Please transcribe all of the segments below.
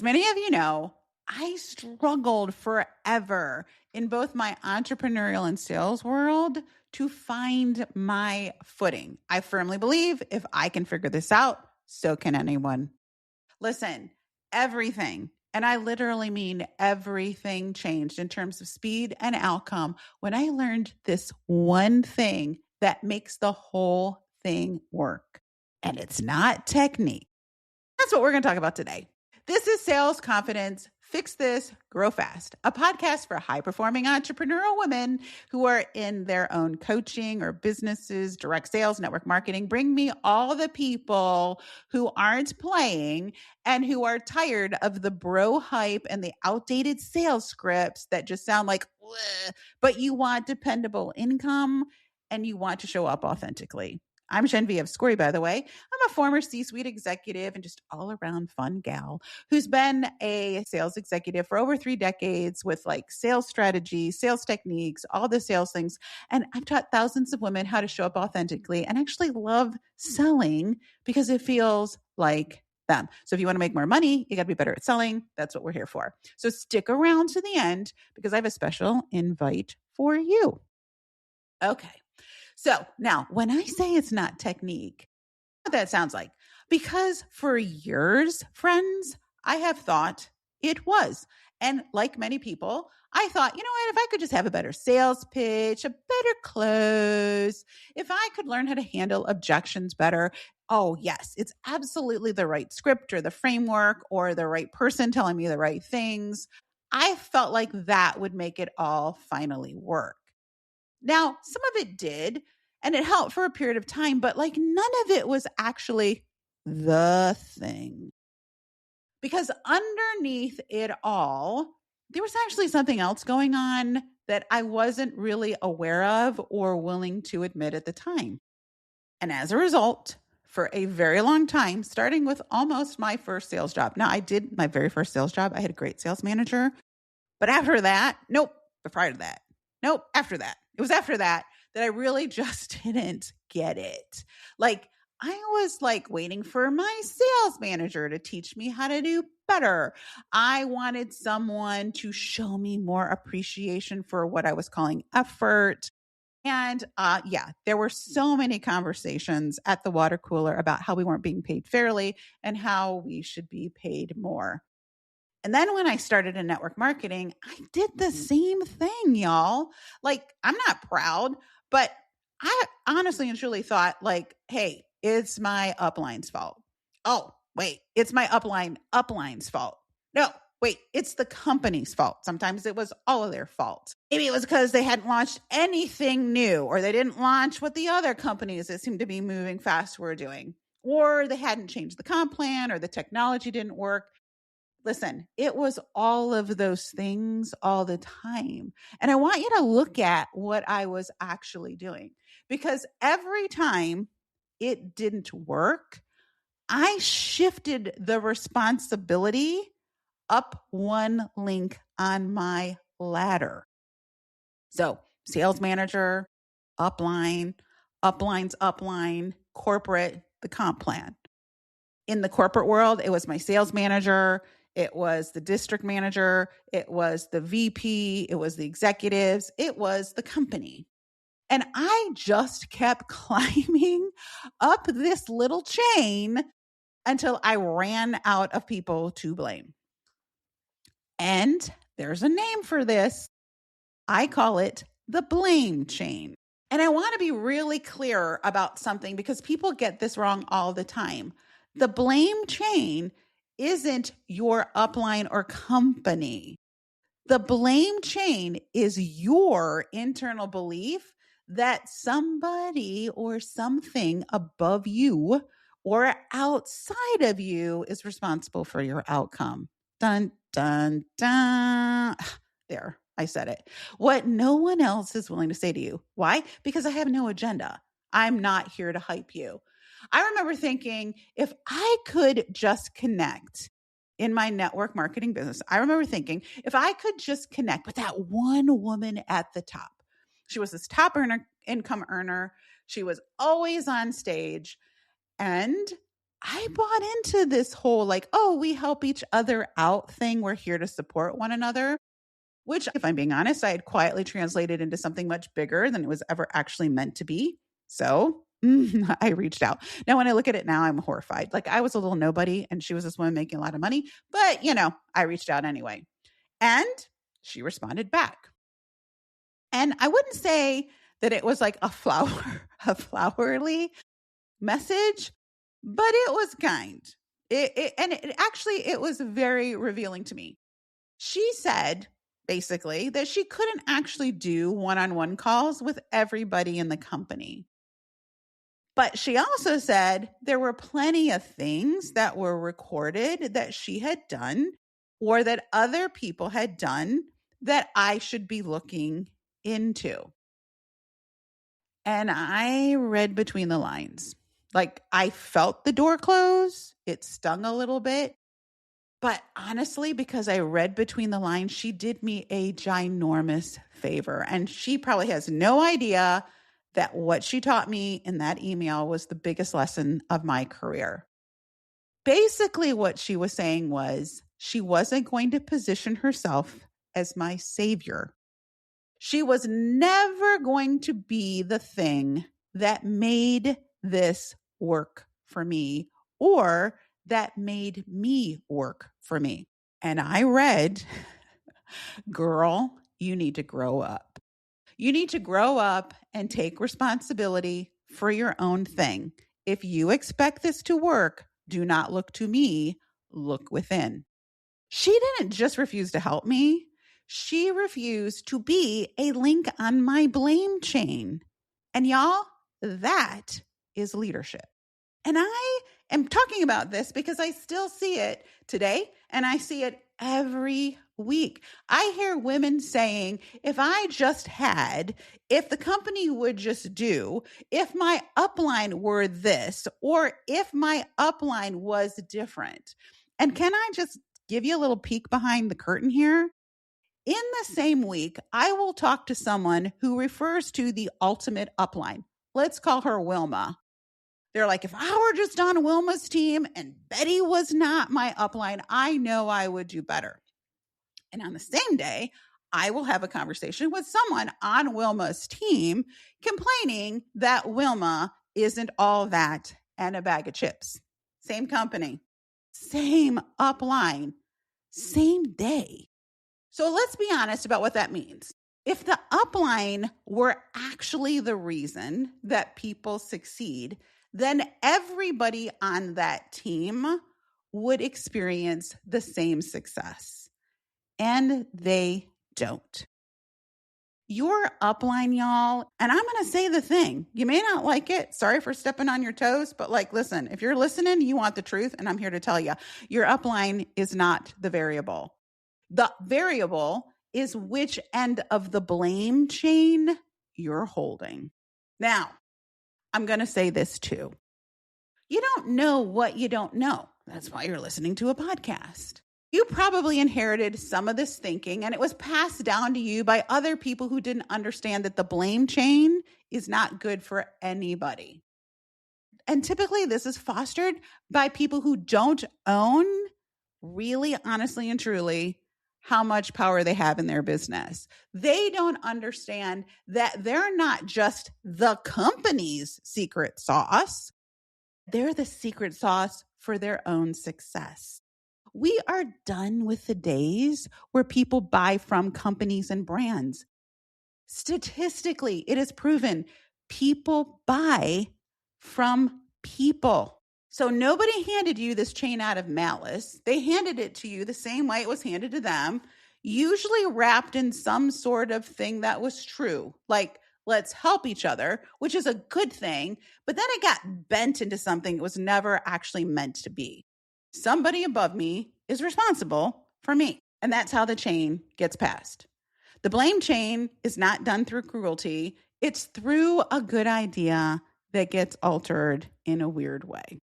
As many of you know, I struggled forever in both my entrepreneurial and sales world to find my footing. I firmly believe if I can figure this out, so can anyone. Listen, everything, and I literally mean everything, changed in terms of speed and outcome when I learned this one thing that makes the whole thing work. And it's not technique. That's what we're going to talk about today. This is Sales Confidence, Fix This, Grow Fast, a podcast for high-performing entrepreneurial women who are in their own coaching or businesses, direct sales, network marketing. Bring me all the people who aren't playing and who are tired of the bro hype and the outdated sales scripts that just sound like, bleh, but you want dependable income and you want to show up authentically. I'm Genevieve Scory, by the way. I'm a former C-suite executive and just all-around fun gal who's been a sales executive for over 3 decades with like sales strategy, sales techniques, all the sales things. And I've taught thousands of women how to show up authentically and actually love selling because it feels like them. So if you want to make more money, you got to be better at selling. That's what we're here for. So stick around to the end because I have a special invite for you. Okay. So now when I say it's not technique, what that sounds like, because for years, friends, I have thought it was. And like many people, I thought, you know what, if I could just have a better sales pitch, a better close, if I could learn how to handle objections better, oh yes, it's absolutely the right script or the framework or the right person telling me the right things. I felt like that would make it all finally work. Now, some of it did, and it helped for a period of time, but like none of it was actually the thing. Because underneath it all, there was actually something else going on that I wasn't really aware of or willing to admit at the time. And as a result, for a very long time, starting with almost my first sales job. Now, I did my very first sales job. I had a great sales manager. But after that, nope. But prior to that, nope. After that. It was after that I really just didn't get it. Like I was like waiting for my sales manager to teach me how to do better. I wanted someone to show me more appreciation for what I was calling effort. And there were so many conversations at the water cooler about how we weren't being paid fairly and how we should be paid more. And then when I started in network marketing, I did the same thing, y'all. Like, I'm not proud, but I honestly and truly thought like, hey, it's my upline's fault. Oh, wait, it's my upline's fault. No, wait, it's the company's fault. Sometimes it was all of their fault. Maybe it was because they hadn't launched anything new or they didn't launch what the other companies that seemed to be moving fast were doing, or they hadn't changed the comp plan or the technology didn't work. Listen, it was all of those things all the time. And I want you to look at what I was actually doing because every time it didn't work, I shifted the responsibility up one link on my ladder. So sales manager, upline, upline's upline, corporate, the comp plan. In the corporate world, it was my sales manager. It was the district manager. It was the VP. It was the executives. It was the company. And I just kept climbing up this little chain until I ran out of people to blame. And there's a name for this. I call it the blame chain. And I want to be really clear about something because people get this wrong all the time. The blame chain isn't your upline or company. The blame chain is your internal belief that somebody or something above you or outside of you is responsible for your outcome. Dun, dun, dun. There, I said it. What no one else is willing to say to you. Why? Because I have no agenda. I'm not here to hype you. I remember thinking, if I could just connect in my network marketing business, I remember thinking, if I could just connect with that one woman at the top. She was this top income earner. She was always on stage. And I bought into this whole like, oh, we help each other out thing. We're here to support one another, which, if I'm being honest, I had quietly translated into something much bigger than it was ever actually meant to be. So I reached out. Now, when I look at it now, I'm horrified. Like, I was a little nobody and she was this woman making a lot of money, but I reached out anyway. And she responded back. And I wouldn't say that it was like a flowery message, but it was kind. It was very revealing to me. She said basically that she couldn't actually do one-on-one calls with everybody in the company. But she also said there were plenty of things that were recorded that she had done or that other people had done that I should be looking into. And I read between the lines. Like, I felt the door close. It stung a little bit. But honestly, because I read between the lines, she did me a ginormous favor. And she probably has no idea that what she taught me in that email was the biggest lesson of my career. Basically, what she was saying was she wasn't going to position herself as my savior. She was never going to be the thing that made this work for me or that made me work for me. And I read, girl, you need to grow up. You need to grow up and take responsibility for your own thing. If you expect this to work, do not look to me, look within. She didn't just refuse to help me. She refused to be a link on my blame chain. And y'all, that is leadership. And I am talking about this because I still see it today and I see it every week. I hear women saying, if the company would just do, if my upline were this, or if my upline was different. And can I just give you a little peek behind the curtain here? In the same week, I will talk to someone who refers to the ultimate upline. Let's call her Wilma. They're like, if I were just on Wilma's team and Betty was not my upline, I know I would do better. And on the same day, I will have a conversation with someone on Wilma's team complaining that Wilma isn't all that and a bag of chips. Same company, same upline, same day. So let's be honest about what that means. If the upline were actually the reason that people succeed, then everybody on that team would experience the same success. And they don't. Your upline, y'all, and I'm going to say the thing. You may not like it. Sorry for stepping on your toes, but listen, if you're listening, you want the truth, and I'm here to tell you, your upline is not the variable. The variable is which end of the blame chain you're holding. Now, I'm going to say this too. You don't know what you don't know. That's why you're listening to a podcast. You probably inherited some of this thinking, and it was passed down to you by other people who didn't understand that the blame chain is not good for anybody. And typically this is fostered by people who don't own, really, honestly, and truly, how much power they have in their business. They don't understand that they're not just the company's secret sauce. They're the secret sauce for their own success. We are done with the days where people buy from companies and brands. Statistically, it is proven people buy from people. So nobody handed you this chain out of malice. They handed it to you the same way it was handed to them, usually wrapped in some sort of thing that was true, like let's help each other, which is a good thing, but then it got bent into something it was never actually meant to be. Somebody above me is responsible for me, and that's how the chain gets passed. The blame chain is not done through cruelty. It's through a good idea that gets altered in a weird way.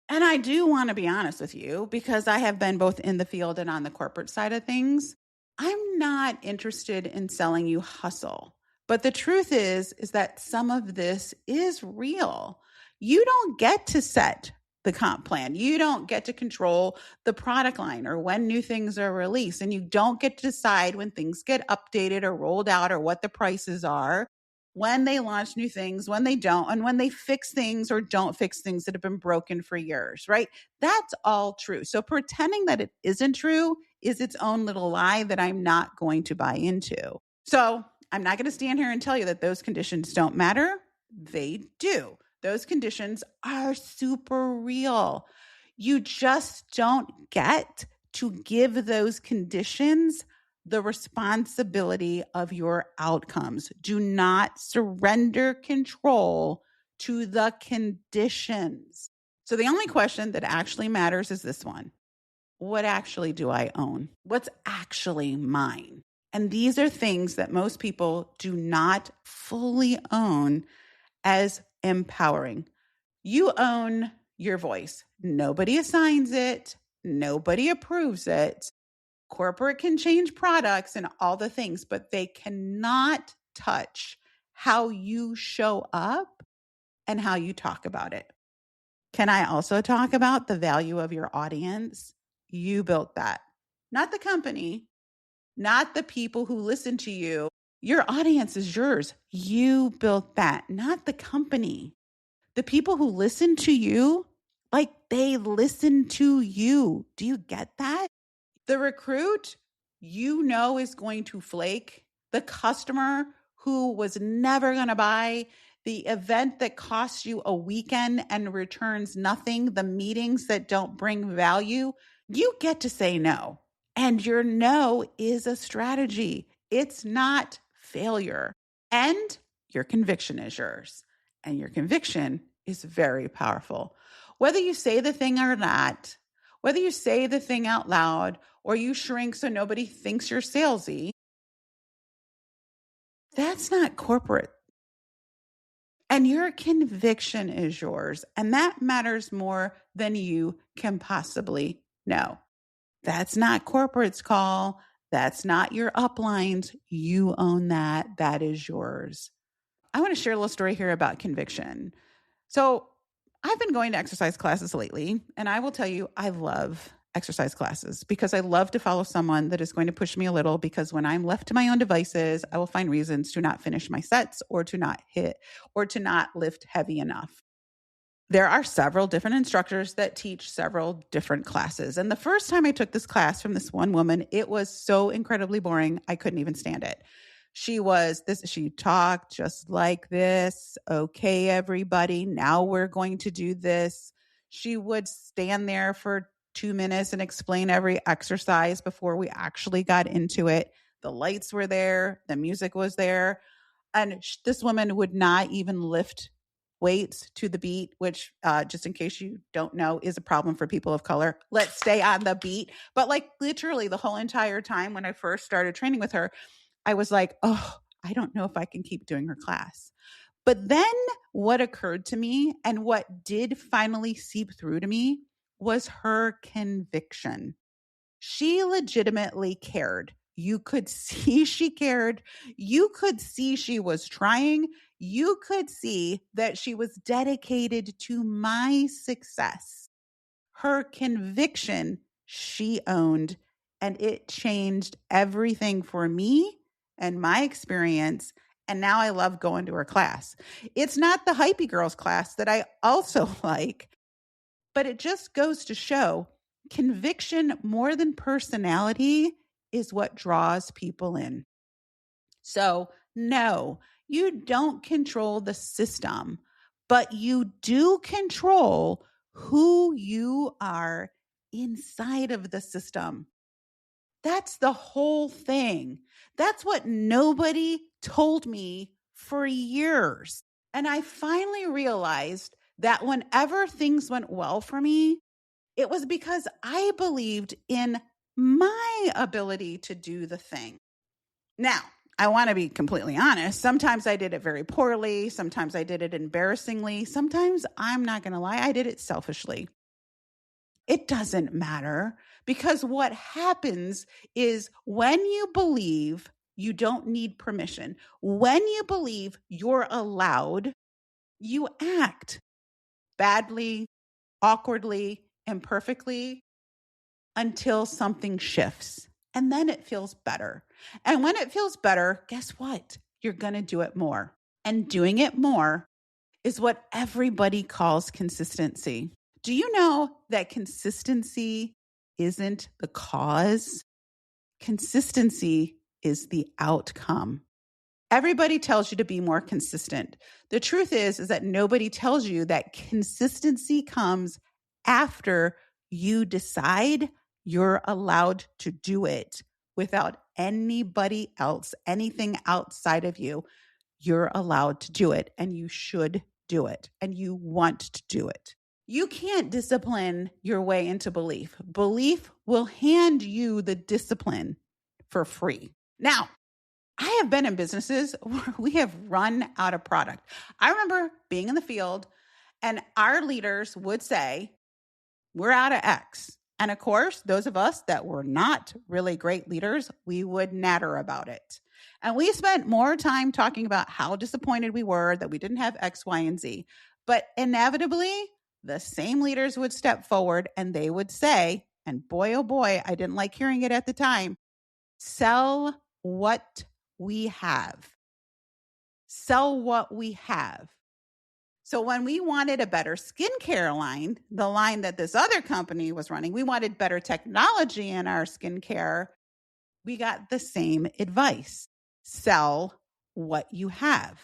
And I do want to be honest with you because I have been both in the field and on the corporate side of things. I'm not interested in selling you hustle. But the truth is that some of this is real. You don't get to set the comp plan. You don't get to control the product line or when new things are released. And you don't get to decide when things get updated or rolled out or what the prices are, when they launch new things, when they don't, and when they fix things or don't fix things that have been broken for years, right? That's all true. So pretending that it isn't true is its own little lie that I'm not going to buy into. So I'm not going to stand here and tell you that those conditions don't matter. They do. Those conditions are super real. You just don't get to give those conditions the responsibility of your outcomes. Do not surrender control to the conditions. So the only question that actually matters is this one. What actually do I own? What's actually mine? And these are things that most people do not fully own as empowering. You own your voice. Nobody assigns it. Nobody approves it. Corporate can change products and all the things, but they cannot touch how you show up and how you talk about it. Can I also talk about the value of your audience? You built that, not the company, not the people who listen to you. Your audience is yours. You built that, not the company. The people who listen to you, like they listen to you. Do you get that? The recruit you know is going to flake. The customer who was never going to buy, the event that costs you a weekend and returns nothing, the meetings that don't bring value, you get to say no. And your no is a strategy. It's not failure. And your conviction is yours. And your conviction is very powerful. Whether you say the thing or not, whether you say the thing out loud or you shrink so nobody thinks you're salesy, that's not corporate. And your conviction is yours. And that matters more than you can possibly know. That's not corporate's call. That's not your uplines. You own that. That is yours. I want to share a little story here about conviction. So I've been going to exercise classes lately, and I will tell you, I love exercise classes because I love to follow someone that is going to push me a little, because when I'm left to my own devices, I will find reasons to not finish my sets or to not hit or to not lift heavy enough. There are several different instructors that teach several different classes. And the first time I took this class from this one woman, it was so incredibly boring. I couldn't even stand it. She talked just like this. Okay, everybody, now we're going to do this. She would stand there for 2 minutes and explain every exercise before we actually got into it. The lights were there. The music was there. And this woman would not even lift weights to the beat, which just in case you don't know, is a problem for people of color. Let's stay on the beat. But like literally the whole entire time when I first started training with her, I was like, oh, I don't know if I can keep doing her class. But then what occurred to me and what did finally seep through to me was her conviction. She legitimately cared. You could see she cared. You could see she was trying. You could see that she was dedicated to my success. Her conviction, she owned, and it changed everything for me and my experience. And now I love going to her class. It's not the hypey girls class that I also like, but it just goes to show conviction more than personality is what draws people in. So no, you don't control the system, but you do control who you are inside of the system. That's the whole thing. That's what nobody told me for years. And I finally realized that whenever things went well for me, it was because I believed in my ability to do the thing. Now, I want to be completely honest. Sometimes I did it very poorly. Sometimes I did it embarrassingly. Sometimes, I'm not going to lie, I did it selfishly. It doesn't matter, because what happens is when you believe you don't need permission, when you believe you're allowed, you act badly, awkwardly, imperfectly until something shifts. And then it feels better. And when it feels better, guess what? You're going to do it more. And doing it more is what everybody calls consistency. Do you know that consistency isn't the cause? Consistency is the outcome. Everybody tells you to be more consistent. The truth is that nobody tells you that consistency comes after you decide you're allowed to do it without anybody else, anything outside of you. You're allowed to do it, and you should do it, and you want to do it. You can't discipline your way into belief. Belief will hand you the discipline for free. Now, I have been in businesses where we have run out of product. I remember being in the field and our leaders would say, we're out of X. And of course, those of us that were not really great leaders, we would natter about it. And we spent more time talking about how disappointed we were that we didn't have X, Y, and Z. But inevitably, the same leaders would step forward and they would say, and boy, oh boy, I didn't like hearing it at the time, sell what we have. Sell what we have. So when we wanted a better skincare line, the line that this other company was running, we wanted better technology in our skincare, we got the same advice. Sell what you have.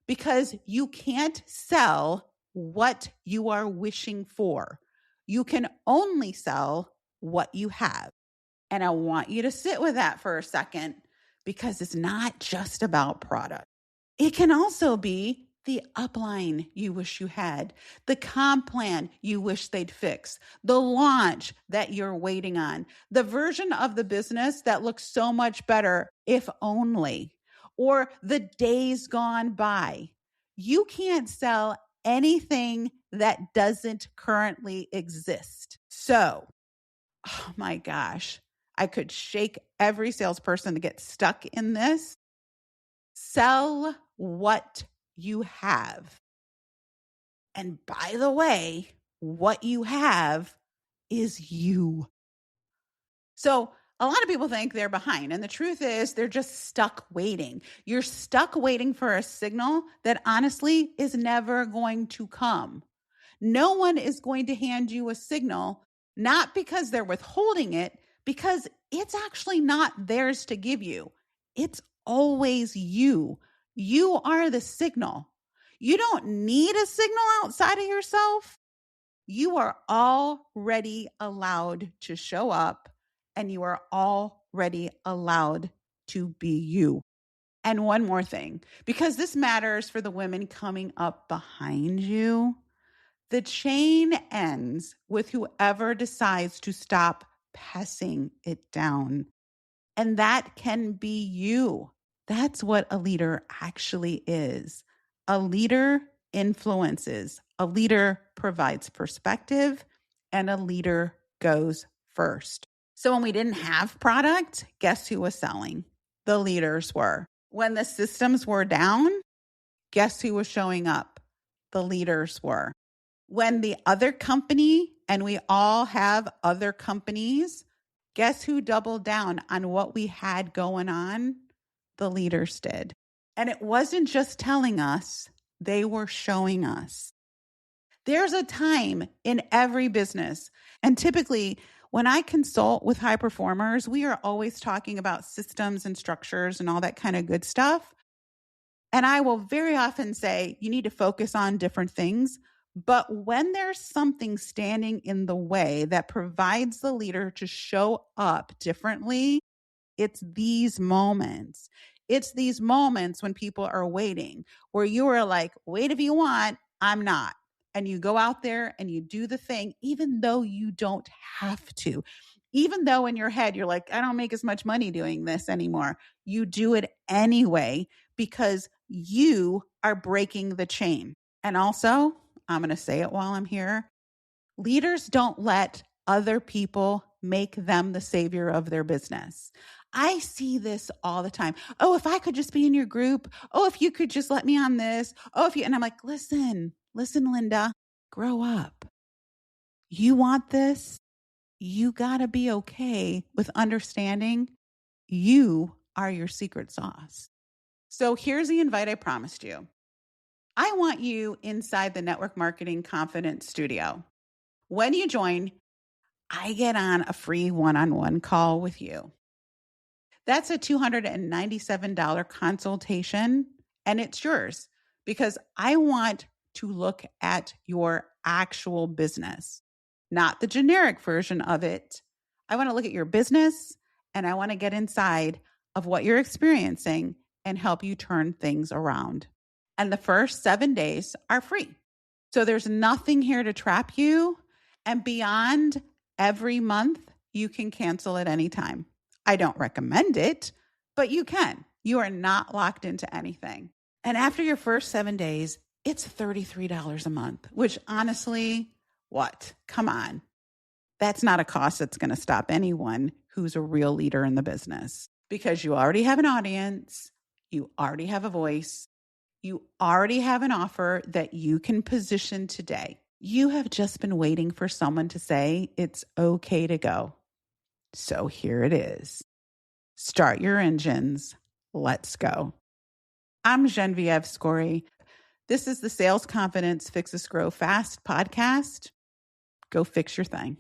Because you can't sell what you are wishing for. You can only sell what you have. And I want you to sit with that for a second, because it's not just about product. It can also be the upline you wish you had, the comp plan you wish they'd fix, the launch that you're waiting on, the version of the business that looks so much better if only, or the days gone by. You can't sell anything that doesn't currently exist. So, oh my gosh, I could shake every salesperson to get stuck in this. Sell what you have. And by the way, what you have is you. So a lot of people think they're behind. And the truth is they're just stuck waiting. You're stuck waiting for a signal that honestly is never going to come. No one is going to hand you a signal, not because they're withholding it, because it's actually not theirs to give you. It's always you. You are the signal. You don't need a signal outside of yourself. You are already allowed to show up, and you are already allowed to be you. And one more thing, because this matters for the women coming up behind you, the chain ends with whoever decides to stop passing it down. And that can be you. That's what a leader actually is. A leader influences, a leader provides perspective, and a leader goes first. So when we didn't have product, guess who was selling? The leaders were. When the systems were down, guess who was showing up? The leaders were. When the other company, and we all have other companies, guess who doubled down on what we had going on? The leaders did. And it wasn't just telling us, they were showing us. There's a time in every business. And typically, when I consult with high performers, we are always talking about systems and structures and all that kind of good stuff. And I will very often say, you need to focus on different things. But when there's something standing in the way that provides the leader to show up differently, it's these moments. It's these moments when people are waiting, where you are like, wait if you want, I'm not. And you go out there and you do the thing, even though you don't have to. Even though in your head, you're like, I don't make as much money doing this anymore. You do it anyway because you are breaking the chain. And also, I'm going to say it while I'm here. Leaders don't let other people make them the savior of their business. I see this all the time. Oh, if I could just be in your group. Oh, if you could just let me on this. Oh, if you, and I'm like, listen, Linda, grow up. You want this? You got to be okay with understanding you are your secret sauce. So here's the invite I promised you. I want you inside the Network Marketing Confidence Studio. When you join, I get on a free one-on-one call with you. That's a $297 consultation, and it's yours because I want to look at your actual business, not the generic version of it. I want to look at your business, and I want to get inside of what you're experiencing and help you turn things around. And the first 7 days are free. So there's nothing here to trap you. And beyond, every month, you can cancel at any time. I don't recommend it, but you can. You are not locked into anything. And after your first 7 days, it's $33 a month, which honestly, what? Come on. That's not a cost that's going to stop anyone who's a real leader in the business because you already have an audience, you already have a voice, you already have an offer that you can position today. You have just been waiting for someone to say it's okay to go. So here it is. Start your engines. Let's go. I'm Genevieve Scory. This is the Sales Confidence Fix Us Grow Fast podcast. Go fix your thing.